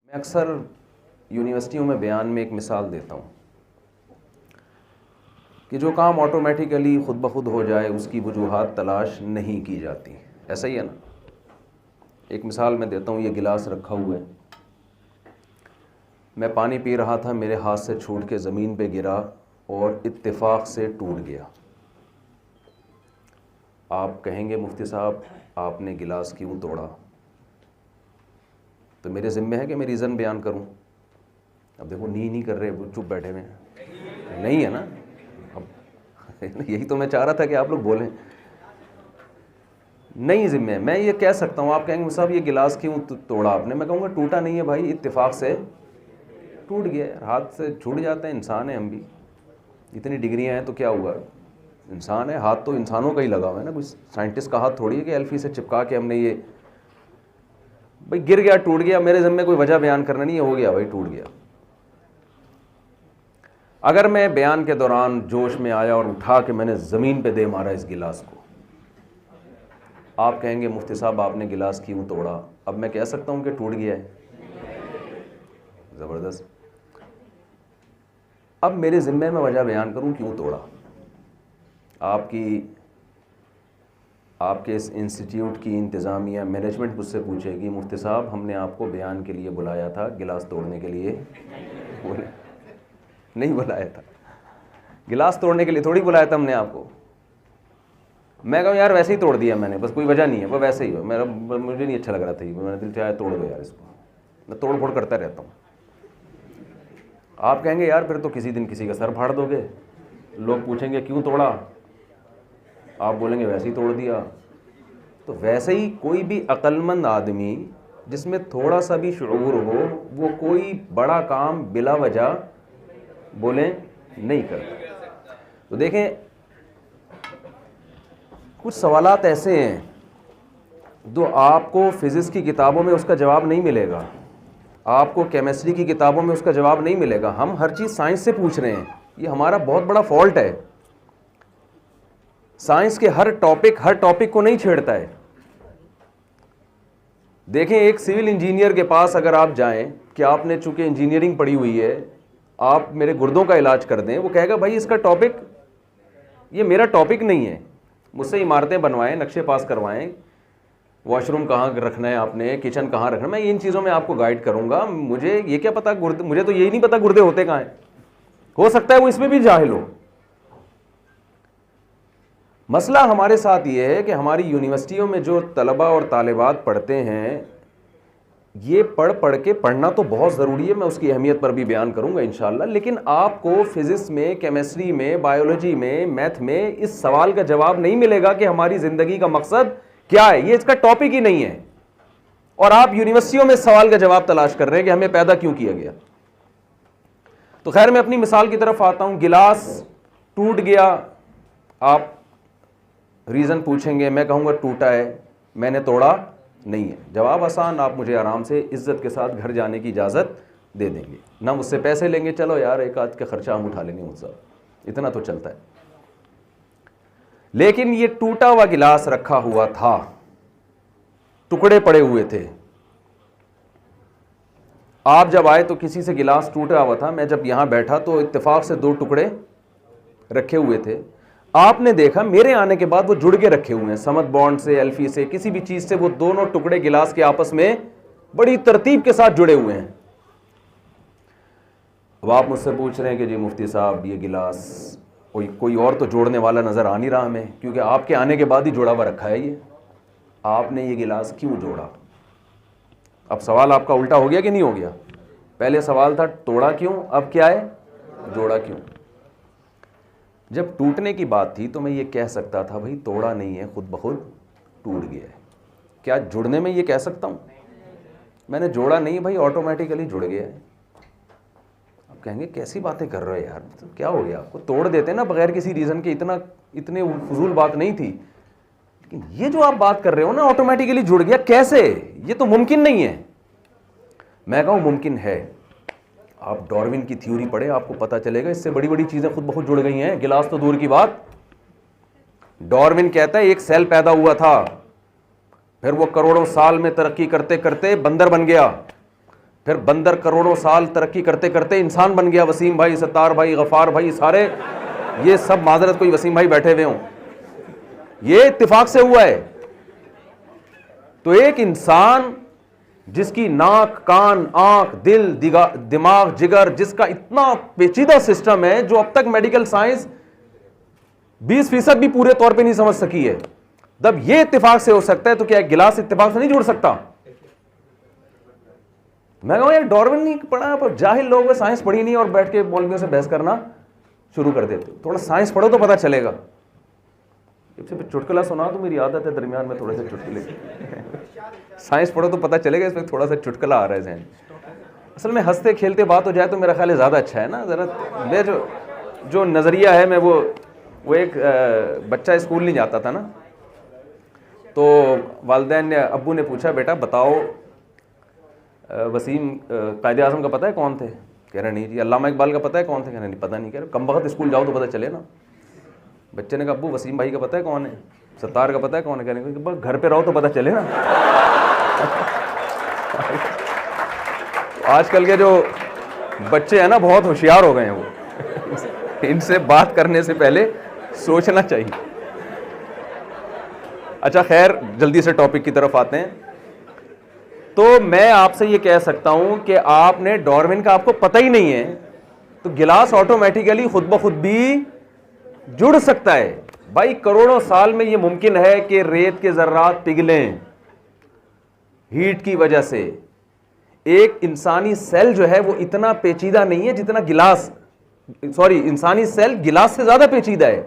मैं अक्सर यूनिवर्सिटियों में बयान में एक मिसाल देता हूँ कि जो काम ऑटोमेटिकली ख़ुद ब खुद हो जाए उसकी वजूहात तलाश नहीं की जाती। ऐसा ही है ना। एक मिसाल मैं देता हूँ, ये गिलास रखा हुआ है, मैं पानी पी रहा था, मेरे हाथ से छूट के ज़मीन पे गिरा और इत्तेफाक से टूट गया। आप कहेंगे मुफ्ती साहब आपने गिलास क्यों तोड़ा? तो मेरे ज़िम्मे है कि मैं रीज़न बयान करूं। अब देखो नहीं कर रहे, चुप बैठे हुए हैं, नहीं है ना। अब यही तो मैं चाह रहा था कि आप लोग बोलें। नहीं ज़िम्मे, मैं ये कह सकता हूँ। आप कहेंगे साहब ये गिलास क्यों तोड़ा आपने? मैं कहूँगा टूटा नहीं है भाई, इत्तेफाक से टूट गया। हाथ से छूट जाते हैं, इंसान है हम भी। इतनी डिग्रियाँ हैं तो क्या हुआ, इंसान है। हाथ तो इंसानों का ही लगा हुआ है ना, कुछ साइंटिस्ट का हाथ थोड़ी है कि एल्फी से चिपका के हमने ये भाई गिर गया टूट गया। मेरे ज़िम्मे कोई वजह बयान करना नहीं है, हो गया भाई टूट गया। अगर मैं बयान के दौरान जोश में आया और उठा के मैंने ज़मीन पे दे मारा इस गिलास को, आप कहेंगे मुफ्ती साहब आपने गिलास क्यों तोड़ा? अब मैं कह सकता हूँ कि टूट गया है। ज़बरदस्त। अब मेरे ज़िम्मे में वजह बयान करूँ क्यों तोड़ा। आपके इस इंस्टीट्यूट की इंतज़ामिया मैनेजमेंट मुझसे पूछेगी मुफ्ती साहब हमने आपको बयान के लिए बुलाया था, गिलास तोड़ने के लिए बोले नहीं बुलाया था। गिलास तोड़ने के लिए थोड़ी बुलाया था हमने आपको। मैं कहूँ यार वैसे ही तोड़ दिया मैंने, बस कोई वजह नहीं है, वो वैसे ही हो। मुझे नहीं अच्छा लग रहा था, मैंने दिल चाहे तोड़ दो यार इसको। मैं तोड़ फोड़ करता रहता हूँ। आप कहेंगे यार फिर तो किसी दिन किसी का सर फाड़ दोगे। लोग पूछेंगे क्यों तोड़ा, आप बोलेंगे वैसे ही तोड़ दिया। तो वैसे ही कोई भी अक्लमंद आदमी जिसमें थोड़ा सा भी शुऊर हो, वो कोई बड़ा काम बिला वजह बोले नहीं करता। तो देखें कुछ सवालात ऐसे हैं जो आपको फिज़िक्स की किताबों में उसका जवाब नहीं मिलेगा, आपको केमिस्ट्री की किताबों में उसका जवाब नहीं मिलेगा। हम हर चीज़ साइंस से पूछ रहे हैं, ये हमारा बहुत बड़ा फॉल्ट है। साइंस के हर टॉपिक को नहीं छेड़ता है। देखें एक सिविल इंजीनियर के पास अगर आप जाएं कि आपने चूंकि इंजीनियरिंग पढ़ी हुई है, आप मेरे गुर्दों का इलाज कर दें, वो कहेगा भाई इसका टॉपिक, ये मेरा टॉपिक नहीं है। मुझसे इमारतें बनवाएं, नक्शे पास करवाएं, वॉशरूम कहाँ रखना है आपने, किचन कहाँ रखना है, मैं इन चीज़ों में आपको गाइड करूंगा। मुझे ये क्या पता गुर्दे, मुझे तो यही नहीं पता गुर्दे होते कहाँ हैं। हो सकता है वो इसमें भी जाहिल हो। मसला हमारे साथ ये है कि हमारी यूनिवर्सिटियों में जो तलबा और तालिबात पढ़ते हैं, ये पढ़ के पढ़ना तो बहुत ज़रूरी है, मैं उसकी अहमियत पर भी बयान करूंगा इंशाअल्लाह। लेकिन आपको फिज़िक्स में, केमिस्ट्री में, बायोलॉजी में, मैथ में इस सवाल का जवाब नहीं मिलेगा कि हमारी ज़िंदगी का मकसद क्या है। ये इसका टॉपिक ही नहीं है। और आप यूनिवर्सिटियों में इस सवाल का जवाब तलाश कर रहे हैं कि हमें पैदा क्यों किया गया। तो खैर मैं अपनी मिसाल की तरफ आता हूं। गिलास टूट गया, आप रीज़न पूछेंगे, मैं कहूँगा टूटा है, मैंने तोड़ा नहीं है। जवाब आसान, आप मुझे आराम से इज्जत के साथ घर जाने की इजाज़त दे देंगे, ना मुझसे पैसे लेंगे। चलो यार एक आध का खर्चा हम उठा लेंगे मुझसे, इतना तो चलता है। लेकिन ये टूटा हुआ गिलास रखा हुआ था, टुकड़े पड़े हुए थे। आप जब आए तो किसी से गिलास टूटा हुआ था, मैं जब यहां बैठा तो इत्तेफाक से 2 टुकड़े रखे हुए थे। आपने देखा मेरे आने के बाद वो जुड़ के रखे हुए हैं, समद बॉन्ड से, एल्फी से, किसी भी चीज से, वो दोनों टुकड़े गिलास के आपस में बड़ी तरतीब के साथ जुड़े हुए हैं। अब आप मुझसे पूछ रहे हैं कि जी मुफ्ती साहब ये गिलास कोई और तो जोड़ने वाला नजर आ नहीं रहा हमें, क्योंकि आपके आने के बाद ही जुड़ा हुआ रखा है ये। आपने ये गिलास क्यों जोड़ा? अब सवाल आपका उल्टा हो गया कि नहीं हो गया? पहले सवाल था तोड़ा क्यों, अब क्या है जोड़ा क्यों। जब टूटने की बात थी तो मैं ये कह सकता था भाई तोड़ा नहीं है, खुद ब खुद टूट गया है। क्या जुड़ने में ये कह सकता हूँ मैंने जोड़ा नहीं भाई, ऑटोमेटिकली जुड़ गया है। आप कहेंगे कैसी बातें कर रहे हो यार, तो क्या हो गया, आपको तोड़ देते ना बगैर किसी रीज़न के, इतने फजूल बात नहीं थी। लेकिन ये जो आप बात कर रहे हो ना ऑटोमेटिकली जुड़ गया, कैसे? ये तो मुमकिन नहीं है। मैं कहूँ मुमकिन है। आप डार्विन की थ्योरी पढ़े, आपको पता चलेगा इससे बड़ी बड़ी चीजें खुद ब खुद जुड़ गई हैं, गिलास तो दूर की बात। डार्विन कहता है एक सेल पैदा हुआ था, फिर वो करोड़ों साल में तरक्की करते करते बंदर बन गया, फिर बंदर करोड़ों साल तरक्की करते करते इंसान बन गया। वसीम भाई, सत्तार भाई, गफ़ार भाई, सारे ये सब माजरत कोई वसीम भाई बैठे हुए हों, ये इत्तेफाक से हुआ है। तो एक इंसान जिसकी नाक, कान, आंख, दिल, दिमाग, जिगर, जिसका इतना पेचीदा सिस्टम है जो अब तक मेडिकल साइंस 20% भी पूरे तौर पे नहीं समझ सकी है, जब ये इत्तेफाक से हो सकता है तो क्या एक गिलास इत्तेफाक से नहीं जुड़ सकता? मैं कहूं यार डार्विन नहीं पढ़ा, पर जाहिल लोग साइंस पढ़ी नहीं और बैठ के मौलवियों से बहस करना शुरू कर देते। थोड़ा साइंस पढ़ो तो पता चलेगा। चुटकुला सुना तो मेरी आदत है दरमियान में थोड़े से चुटकुले साइंस पढ़ो तो पता चलेगा, इसमें थोड़ा सा चुटकुला आ रहा है जहन। असल में हंसते खेलते बात हो जाए तो मेरा ख्याल है ज़्यादा अच्छा है ना। ज़रा मैं जो नज़रिया है, मैं वो एक बच्चा स्कूल नहीं जाता था ना, तो वालिदैन ने, अब्बू ने पूछा, बेटा बताओ वसीम कायदे आज़म का पता है कौन थे? कह रहा नहीं जी। अल्लामा इकबाल का पता है कौन थे? कह रहा नहीं पता नहीं। कह रहा कम वक्त स्कूल जाओ तो पता चले ना। बच्चे ने कहा अब्बू वसीम भाई का पता है कौन है? सत्तार का पता है कौन है? कहने को घर पे रहो तो पता चले ना। आजकल के जो बच्चे हैं ना बहुत होशियार हो गए हैं, वो इनसे बात करने से पहले सोचना चाहिए। अच्छा खैर, जल्दी से टॉपिक की तरफ आते हैं। तो मैं आपसे ये कह सकता हूं कि आपने डार्विन का आपको पता ही नहीं है, तो गिलास ऑटोमेटिकली खुद ब खुद भी जुड़ सकता है। भाई करोड़ों साल में ये मुमकिन है कि रेत के जर्रात पिघलें हीट की वजह से। एक इंसानी सेल जो है वो इतना पेचीदा नहीं है जितना इंसानी सेल गिलास से ज्यादा पेचीदा है।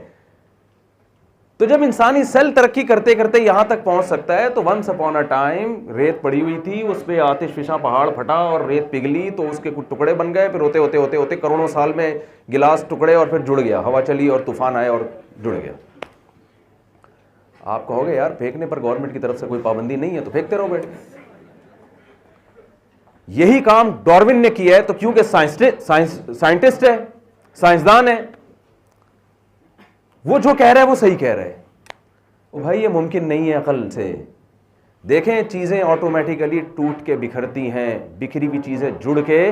तो जब इंसानी सेल तरक्की करते करते यहां तक पहुंच सकता है, तो वंस अपॉन अ टाइम रेत पड़ी हुई थी, उस पर आतिशफिशा पहाड़ फटा और रेत पिघली, तो उसके कुछ टुकड़े बन गए। फिर होते होते होते होते करोड़ों साल में गिलास टुकड़े और फिर जुड़ गया, हवा चली और तूफान आए और जुड़ गया। आप कहोगे यार फेंकने पर गवर्नमेंट की तरफ से कोई पाबंदी नहीं है तो फेंकते रहो बैठ। यही काम डार्विन ने किया है, तो क्योंकि साइंटिस्ट है, साइंसदान है, वो जो कह रहा है वो सही कह रहा है। ओ भाई ये मुमकिन नहीं है अकल से। देखें चीजें ऑटोमेटिकली टूट के बिखरती हैं, बिखरी हुई चीजें जुड़ के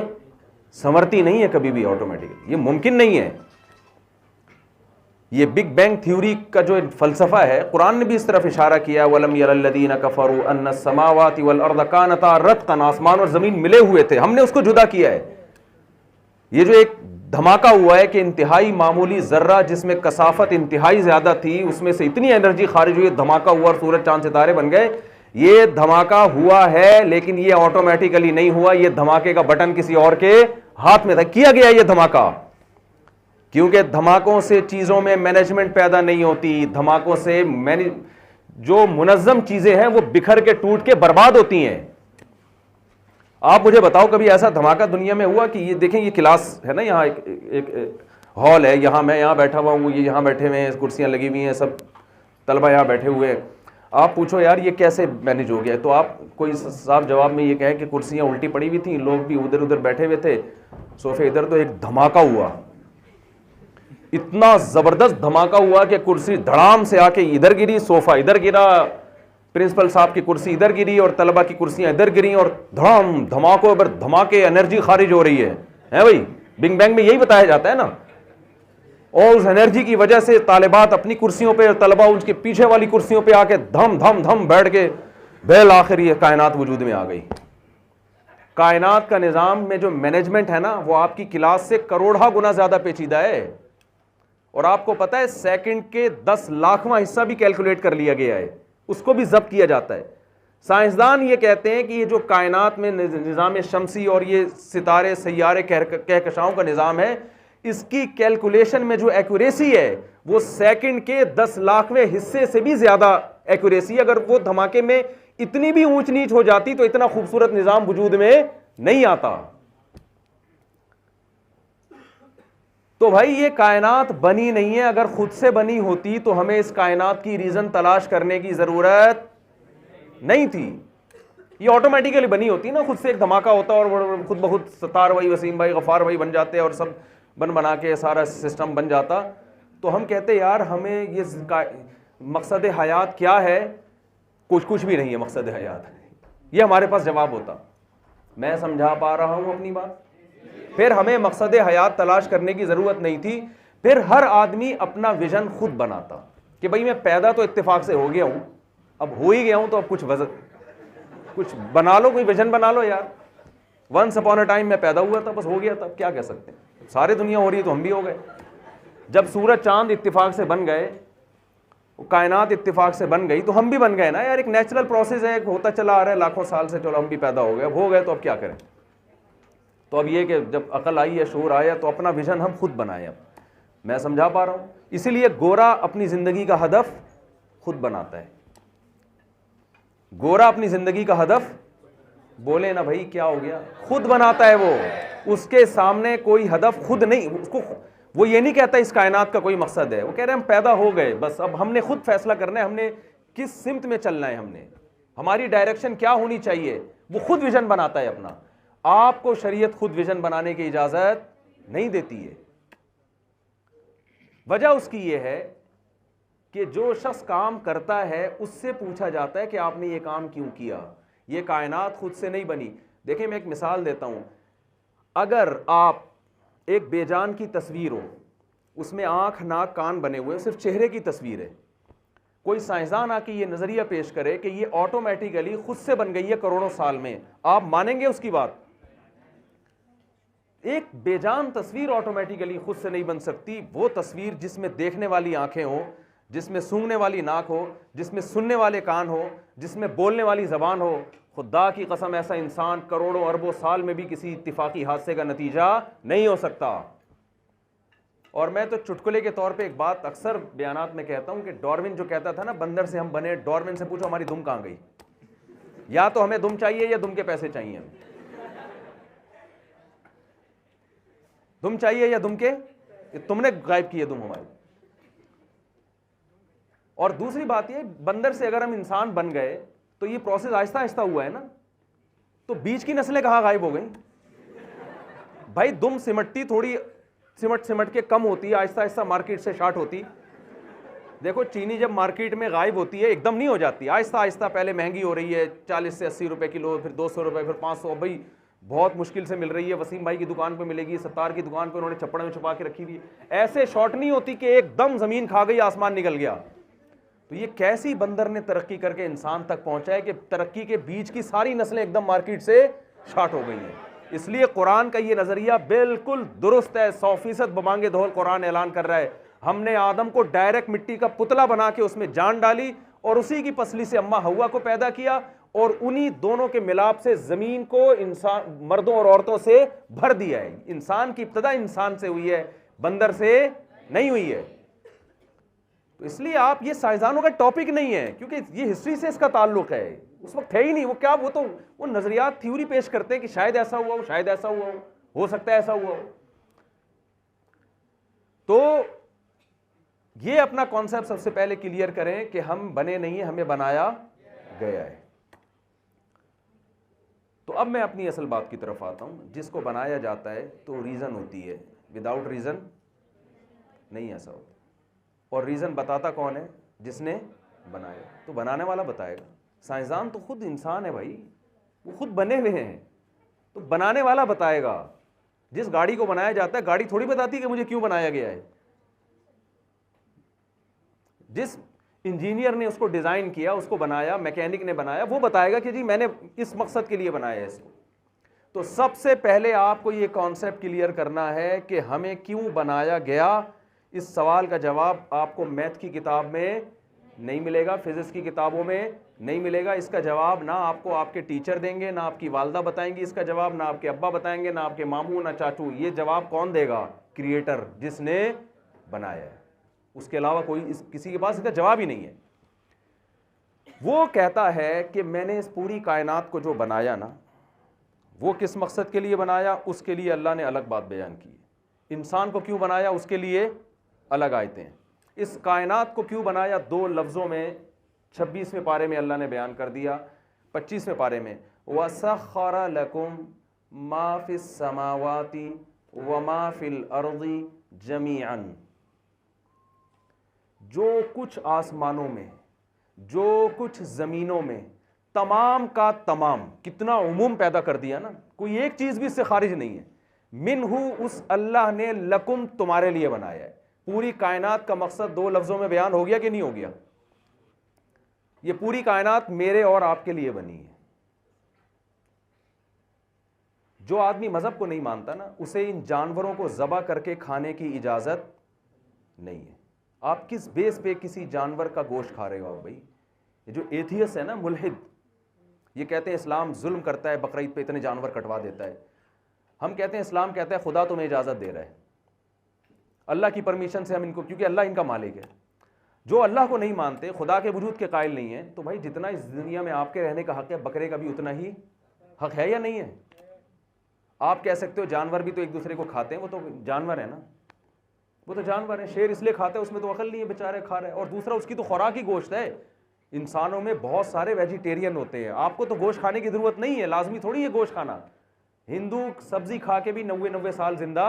संवरती नहीं है कभी भी ऑटोमेटिकली, ये मुमकिन नहीं है। ये बिग बैंग थ्योरी का जो फलसफा है, कुरान ने भी इस तरफ इशारा किया, वलम यरल्लदीन कफरू अन्ना समावाति वल अर्द कानता रत्कन, आसमान और जमीन मिले हुए थे, हमने उसको जुदा किया है। ये जो एक धमाका हुआ है कि इंतहाई मामूली जर्रा जिसमें कसाफत इंतहाई ज्यादा थी, उसमें से इतनी एनर्जी खारिज हुई, धमाका हुआ और सूरज चांद सितारे बन गए। ये धमाका हुआ है, लेकिन ये ऑटोमेटिकली नहीं हुआ। ये धमाके का बटन किसी और के हाथ में था, किया गया ये धमाका। क्योंकि धमाकों से चीजों में मैनेजमेंट पैदा नहीं होती, धमाकों से जो मुनज्जम चीजें हैं वो बिखर के टूट के बर्बाद होती हैं। आप मुझे बताओ कभी ऐसा धमाका दुनिया में हुआ कि ये देखें, ये क्लास है ना, यहाँ एक हॉल है, यहाँ मैं यहाँ बैठा हुआ हूँ, ये यहाँ बैठे हुए हैं, कुर्सियाँ लगी हुई हैं, सब तलबा यहाँ बैठे हुए हैं। आप पूछो यार ये कैसे मैनेज हो गया, तो आप कोई साहब जवाब में ये कहें कि कुर्सियाँ उल्टी पड़ी हुई थी, लोग भी उधर उधर बैठे हुए थे, सोफे इधर, तो एक धमाका हुआ, इतना जबरदस्त धमाका हुआ कि कुर्सी धड़ाम से आके इधर गिरी, सोफा इधर गिरा, प्रिंसिपल साहब की कुर्सी इधर गिरी और तलबा की कुर्सियां इधर गिरी, और धड़ाम धमाकों पर धमाके एनर्जी खारिज हो रही है भाई। बिग बैंग में यही बताया जाता है ना। और उस एनर्जी की वजह से तालिबात अपनी कुर्सियों पे और तलबा उनके पीछे वाली कुर्सियों पे आके धम धम धम बैठ के बेल आखिर ये कायनात वजूद में आ गई। कायनात का निजाम में जो मैनेजमेंट है ना, वो आपकी क्लास से करोड़ा गुना ज्यादा पेचीदा है। और आपको पता है सेकंड के 10 लाखवां हिस्सा भी कैलकुलेट कर लिया गया है, उसको भी जब्त किया जाता है। साइंसदान ये कहते हैं कि ये जो कायनात में निज़ाम शमसी और ये सितारे सैयारे कहकशाओं का निज़ाम है, इसकी कैलकुलेशन में जो एक्यूरेसी है वो सेकंड के 10 लाखवें हिस्से से भी ज्यादा एक्यूरेसी। अगर वो धमाके में इतनी भी ऊंच नीच हो जाती तो इतना खूबसूरत निज़ाम वजूद में नहीं आता। तो भाई ये कायनात बनी नहीं है, अगर खुद से बनी होती तो हमें इस कायनात की रीजन तलाश करने की जरूरत नहीं थी। ये ऑटोमेटिकली बनी होती ना, खुद से एक धमाका होता और खुद ब खुद सत्तार भाई, वसीम भाई, गफ़ार भाई बन जाते और सब बना के सारा सिस्टम बन जाता। तो हम कहते यार हमें ये मकसद हयात क्या है, कुछ भी नहीं है मकसद हयात, ये हमारे पास जवाब होता। मैं समझा पा रहा हूं अपनी बात? फिर हमें मकसद हयात तलाश करने की ज़रूरत नहीं थी, फिर हर आदमी अपना विजन खुद बनाता कि भाई मैं पैदा तो इत्तेफाक से हो गया हूं, अब हो ही गया हूं तो अब कुछ बना लो, कोई विजन बना लो यार। वंस अपॉन अ टाइम मैं पैदा हुआ था, बस हो गया था, अब क्या कह सकते हैं। सारी दुनिया हो रही है तो हम भी हो गए। जब सूरज चांद इत्तेफाक से बन गए, कायनात इत्तेफाक से बन गई, तो हम भी बन गए ना यार। एक नेचुरल प्रोसेस है, होता चला आ रहा है लाखों साल से, चलो हम भी पैदा हो गए, अब हो गए तो अब क्या करें। तो अब ये कि जब अकल आई है, शूर आया, तो अपना विजन हम खुद बनाए। अब मैं समझा पा रहा हूं। इसीलिए गोरा अपनी जिंदगी का हदफ खुद बनाता है। गोरा अपनी जिंदगी का हदफ, बोले ना भाई क्या हो गया, खुद बनाता है वो। उसके सामने कोई हदफ खुद नहीं, उसको वो ये नहीं कहता इस कायनात का कोई मकसद है। वो कह रहे हैं हम पैदा हो गए, बस अब हमने खुद फैसला करना है, हमने किस सिमत में चलना है, हमने हमारी डायरेक्शन क्या होनी चाहिए। वो खुद विजन बनाता है अपना। आपको शरीयत खुद विजन बनाने की इजाजत नहीं देती है। वजह उसकी यह है कि जो शख्स काम करता है उससे पूछा जाता है कि आपने ये काम क्यों किया। ये कायनात खुद से नहीं बनी। देखिए मैं एक मिसाल देता हूं। अगर आप एक बेजान की तस्वीर हो, उसमें आंख नाक कान बने हुए, सिर्फ चेहरे की तस्वीर है, कोई साइंसदान आके ये नजरिया पेश करे कि ये ऑटोमेटिकली खुद से बन गई है करोड़ों साल में, आप मानेंगे उसकी बात? एक बेजान तस्वीर ऑटोमेटिकली खुद से नहीं बन सकती। वो तस्वीर जिसमें देखने वाली आंखें हो, जिसमें सूंघने वाली नाक हो, जिसमें सुनने वाले कान हो, जिसमें बोलने वाली जबान हो, खुदा की कसम ऐसा इंसान करोड़ों अरबों साल में भी किसी इत्तिफाकी हादसे का नतीजा नहीं हो सकता। और मैं तो चुटकुले के तौर पे एक बात अक्सर बयानात में कहता हूं कि डार्विन जो कहता था ना बंदर से हम बने, डार्विन से पूछो हमारी दुम कहां गई। या तो हमें दुम चाहिए या दुम के पैसे चाहिए। दुम चाहिए या दुम के, तुमने गायब किए दुम हमारी। और दूसरी बात ये, बंदर से अगर हम इंसान बन गए तो ये प्रोसेस आहिस्ता आहिस्ता हुआ है ना, तो बीच की नस्लें कहां गायब हो गई भाई। दुम सिमटती थोड़ी सिमट के कम होती है, आहिस्ता आहिस्ता मार्केट से शार्ट होती। देखो चीनी जब मार्केट में गायब होती है एकदम नहीं हो जाती, आहिस्ता आहिस्ता पहले महंगी हो रही है, 40 से 80 रुपए किलो, फिर 200 रुपए, फिर 500, भाई बहुत मुश्किल से मिल रही है। वसीम भाई की दुकान पे मिलेगी, सत्तार की दुकान पे उन्होंने छप्पड़ में छुपा के रखी हुई। ऐसे शॉर्ट नहीं होती कि एकदम जमीन खा गई, आसमान निकल गया। तो ये कैसी बंदर ने तरक्की करके इंसान तक पहुंचा है कि तरक्की के बीच की सारी नस्लें एकदम मार्केट से शार्ट हो गई हैं। इसलिए कुरान का ये नजरिया बिल्कुल दुरुस्त है, 100% बमांगे दोहल कुरान ऐलान कर रहा है। हमने आदम को डायरेक्ट मिट्टी का पुतला बना के उसमें जान डाली और उसी की पसली से अम्मा हव्वा को पैदा किया, और उन्हीं दोनों के मिलाप से जमीन को इंसान, मर्दों और औरतों से भर दिया है। इंसान की इब्तदा इंसान से हुई है, बंदर से नहीं हुई है। तो इसलिए आप, ये साइंसदानों का टॉपिक नहीं है, क्योंकि ये हिस्ट्री से इसका ताल्लुक है। उस वक्त है ही नहीं। वो क्या, वो तो वो नजरियात थ्योरी पेश करते हैं कि शायद ऐसा हुआ हो, शायद ऐसा हुआ हो सकता है ऐसा हुआ हो। तो ये अपना कॉन्सेप्ट सबसे पहले क्लियर करें कि हम बने नहीं है, हमें बनाया गया है। तो अब मैं अपनी असल बात की तरफ आता हूं। जिसको बनाया जाता है तो रीजन होती है, विदाउट रीजन नहीं ऐसा होता। और रीजन बताता कौन है? जिसने बनाया। तो बनाने वाला बताएगा। साइंसदान तो खुद इंसान है भाई, वो खुद बने हुए हैं, तो बनाने वाला बताएगा। जिस गाड़ी को बनाया जाता है, गाड़ी थोड़ी बताती कि मुझे क्यों बनाया गया है। जिस इंजीनियर ने उसको डिजाइन किया, उसको बनाया, मैकेनिक ने बनाया, वो बताएगा कि जी मैंने इस मकसद के लिए बनाया है इसको। तो सबसे पहले आपको ये कॉन्सेप्ट क्लियर करना है कि हमें क्यों बनाया गया। इस सवाल का जवाब आपको मैथ की किताब में नहीं मिलेगा, फिजिक्स की किताबों में नहीं मिलेगा। इसका जवाब ना आपको आपके टीचर देंगे, ना आपकी वालदा बताएंगी इसका जवाब, ना आपके अब्बा बताएंगे, ना आपके मामू, ना चाचू। ये जवाब कौन देगा? क्रिएटर, जिसने बनाया है। उसके अलावा कोई किसी के पास इसका जवाब ही नहीं है। वो कहता है कि मैंने इस पूरी कायनात को जो बनाया ना, वो किस मकसद के लिए बनाया, उसके लिए अल्लाह ने अलग बात बयान की। इंसान को क्यों बनाया, उसके लिए अलग आयतें हैं। इस कायनात को क्यों बनाया, 2 लफ्ज़ों में 26वें पारे में अल्लाह ने बयान कर दिया। 25वें पारे में वसख्खरा लकुम मा फिस समावाति व मा फिल अर्दी जमीअन, जो कुछ आसमानों में, जो कुछ ज़मीनों में, तमाम का तमाम, कितना उमूम पैदा कर दिया ना, कोई एक चीज भी इससे खारिज नहीं है। मिनहू, उस अल्लाह ने, लकुम, तुम्हारे लिए बनाया है। पूरी कायनात का मकसद दो लफ्जों में बयान हो गया कि नहीं हो गया? ये पूरी कायनात मेरे और आपके लिए बनी है। जो आदमी मजहब को नहीं मानता ना, उसे इन जानवरों को ज़बह करके खाने की इजाजत नहीं है। आप किस बेस पे किसी जानवर का गोश्त खा रहे हो आप भाई? ये जो एथियस है ना, मुल्हिद, ये कहते हैं इस्लाम जुल्म करता है, बकरीद पे इतने जानवर कटवा देता है। हम कहते हैं इस्लाम कहता है खुदा तुम्हें इजाज़त दे रहा है, अल्लाह की परमिशन से हम इनको, क्योंकि अल्लाह इनका मालिक है। जो अल्लाह को नहीं मानते, खुदा के वजूद के कायल नहीं है, तो भाई जितना इस दुनिया में आपके रहने का हक है, बकरे का भी उतना ही हक है या नहीं है? आप कह सकते हो जानवर भी तो एक दूसरे को खाते हैं, वो तो जानवर है ना, वो तो जानवर है। शेर इसलिए खाता है, उसमें तो अकल नहीं है, बेचारे खा रहे हैं। और दूसरा, उसकी तो खुराक ही गोश्त है। इंसानों में बहुत सारे वेजिटेरियन होते हैं, आपको तो गोश्त खाने की जरूरत नहीं है, लाजमी थोड़ी है गोश्त खाना। हिंदू सब्जी खा के भी 90-90 साल जिंदा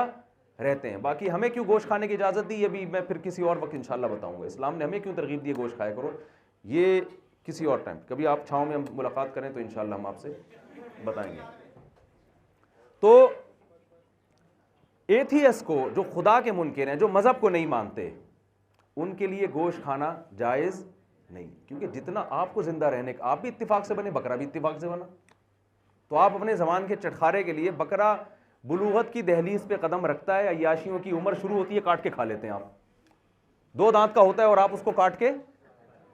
रहते हैं। बाकी हमें क्यों गोश्त खाने की इजाज़त दी, ये भी मैं फिर किसी और वक्त इंशाल्लाह बताऊंगा। इस्लाम ने हमें क्यों तरगीब दी गोश्त खाया करो, ये किसी और टाइम, कभी आप छाँव में हम मुलाकात करें तो इंशाल्लाह हम आपसे बताएंगे। तो एथियस को, जो खुदा के मुनकिर हैं, जो मज़हब को नहीं मानते, उनके लिए गोश्त खाना जायज़ नहीं, क्योंकि जितना आपको जिंदा रहने का, आप भी इत्तिफाक से बने, बकरा भी इत्तिफाक से बना। तो आप अपने ज़मान के चटखारे के लिए, बकरा बुलूगत की दहलीज पे कदम रखता है, अय्याशियों की उम्र शुरू होती है, काट के खा लेते हैं आप। 2 दांत का होता है और आप उसको काट के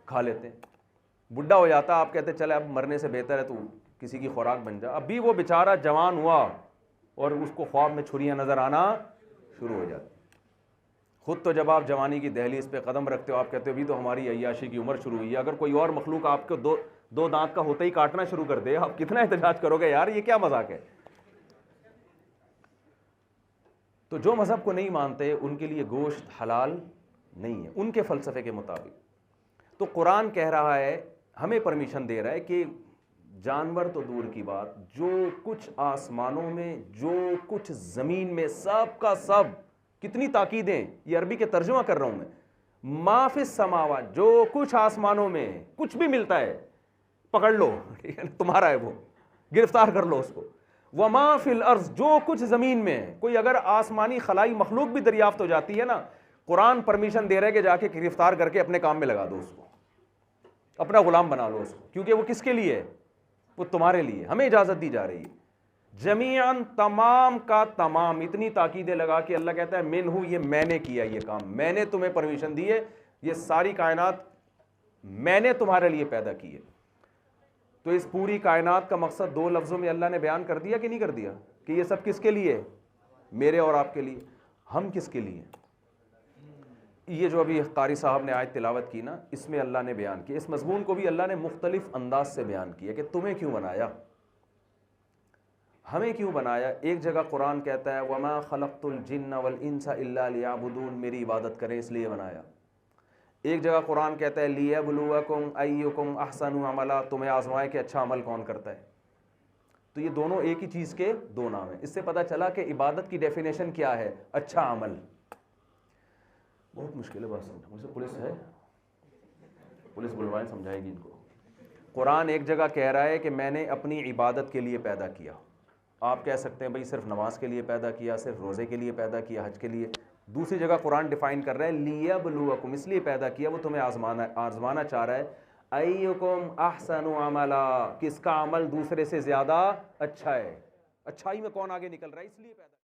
खा लेते हैं। बुढ़ा हो जाता, आप कहते चले अब मरने से बेहतर है तो किसी की खुराक बन जा। अभी वो बेचारा जवान हुआ और उसको ख्वाब में छुरियां नजर आना शुरू हो जाती। खुद तो जब आप जवानी की दहलीज पे कदम रखते हो, आप कहते हो अभी तो हमारी अय्याशी की उम्र शुरू हुई है। अगर कोई और मखलूक आपको दो दांत का होते ही काटना शुरू कर दे, आप कितना एहतजाज करोगे, यार ये क्या मजाक है। तो जो मजहब को नहीं मानते, उनके लिए गोश्त हलाल नहीं है उनके फलसफे के मुताबिक। तो कुरान कह रहा है, हमें परमिशन दे रहा है कि जानवर तो दूर की बात, जो कुछ आसमानों में, जो कुछ जमीन में, सब का सब, कितनी ताकीदें, ये अरबी के तर्जुमा कर रहा हूं मैं, माफिस समावा, जो कुछ आसमानों में कुछ भी मिलता है पकड़ लो, ठीक है, तुम्हारा है वो, गिरफ्तार कर लो उसको। वमा फिल अर्ज, जो कुछ जमीन में है, कोई अगर आसमानी खलाई मखलूक भी दरियाफ्त हो जाती है ना, कुरान परमिशन दे रहा है कि जाके गिरफ्तार करके अपने काम में लगा दो उसको, अपना गुलाम बना लो उसको, क्योंकि वो किसके लिए है? वो तुम्हारे लिए। हमें इजाजत दी जा रही है जमीअन, तमाम का तमाम। इतनी ताकीदें लगा कि अल्लाह कहता है मिनहू, ये मैंने किया, ये काम मैंने तुम्हें परमिशन दी है, ये सारी कायनात मैंने तुम्हारे लिए पैदा की है। तो इस पूरी कायनात का मकसद 2 लफ्जों में अल्लाह ने बयान कर दिया कि नहीं कर दिया, कि ये सब किसके लिए? मेरे और आपके लिए। हम किसके लिए? ये जो अभी कारी साहब ने आयत तिलावत की ना, इसमें अल्लाह ने बयान किया, इस मजमून को भी अल्लाह ने मुख्तलिफ अंदाज से बयान किया कि तुम्हें क्यों बनाया, हमें क्यों बनाया। एक जगह कुरान कहता है वमा खलक़तुल जिन्ना वल इंसा इल्ला लियाबुदून, मेरी इबादत करें इसलिए बनाया। एक जगह कुरान कहता है लियब्लुवकुम अय्युकुम अहसनु अमला, तुम्हें आजमाए कि अच्छा अमल कौन करता है। तो ये दोनों एक ही चीज़ के 2 नाम हैं। इससे पता चला कि इबादत की डेफिनेशन क्या है, अच्छा अमल। बहुत मुश्किल है बात समझना, मुझसे पुलिस है, पुलिस बुलवाएं, समझाएगी इनको। कुरान एक जगह कह रहा है कि मैंने अपनी इबादत के लिए पैदा किया। आप कह सकते हैं भाई सिर्फ नमाज के लिए पैदा किया, सिर्फ रोज़े के लिए पैदा किया, हज के लिए। दूसरी जगह कुरान डिफाइन कर रहा है लियब्लुवकुम, इसलिए पैदा किया, वो तुम्हें आजमाना चाह रहा है। अय्युकुम अहसनु अमला, किसका अमल दूसरे से ज़्यादा अच्छा है, अच्छाई में कौन आगे निकल रहा है, इसलिए पैदा